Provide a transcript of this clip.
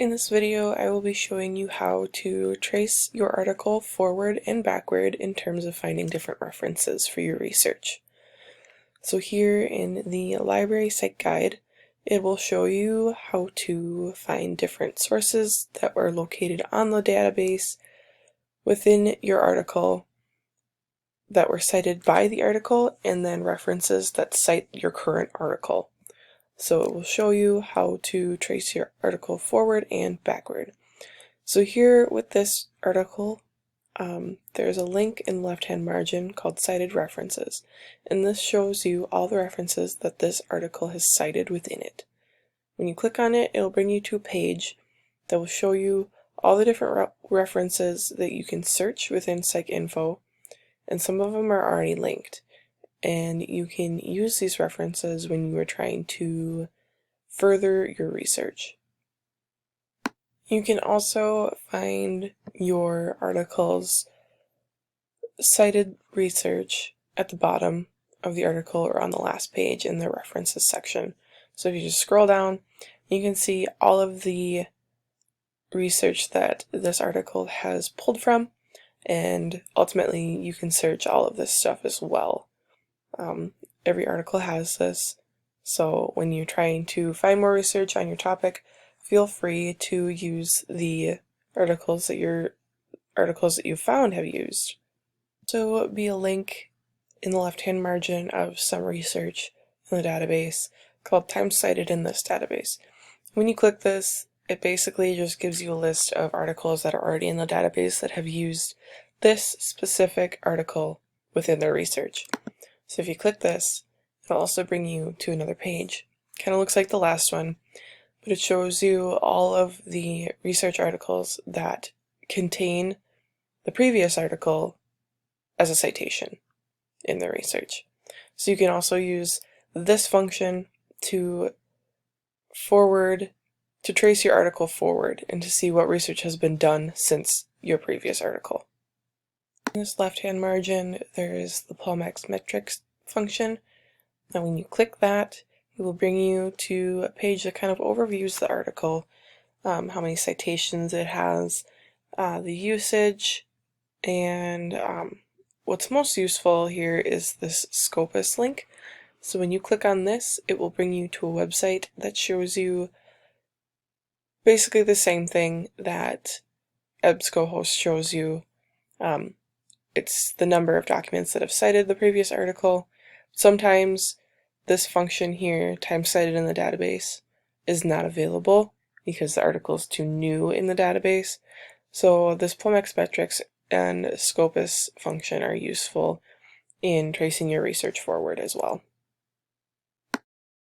In this video, I will be showing you how to trace your article forward and backward in terms of finding different references for your research. So here in the library site guide, it will show you how to find different sources that are located on the database within your article that were cited by the article, and then references that cite your current article. So it will show you how to trace your article forward and backward. So here with this article, there's a link in the left-hand margin called Cited References, and this shows you all the references that this article has cited within it. When you click on it, it'll bring you to a page that will show you all the different references that you can search within PsycInfo, and some of them are already linked. And you can use these references when you are trying to further your research. You can also find your article's cited research at the bottom of the article or on the last page in the references section. So if you just scroll down, you can see all of the research that this article has pulled from, and ultimately you can search all of this stuff as well. Every article has this, so when you're trying to find more research on your topic, feel free to use the articles that you found have used. So it will be a link in the left-hand margin of some research in the database called Time Cited in this database. When you click this, it basically just gives you a list of articles that are already in the database that have used this specific article within their research. So if you click this, it'll also bring you to another page. Kind of looks like the last one, but it shows you all of the research articles that contain the previous article as a citation in their research. So you can also use this function to trace your article forward and to see what research has been done since your previous article. In this left-hand margin, there is the POMX metrics function. Now when you click that, it will bring you to a page that kind of overviews the article, how many citations it has, the usage, and what's most useful here is this Scopus link. So when you click on this, it will bring you to a website that shows you basically the same thing that EBSCOhost shows you. It's the number of documents that have cited the previous article. Sometimes this function here, time cited in the database, is not available because the article is too new in the database. So this POMX metrics and Scopus function are useful in tracing your research forward as well.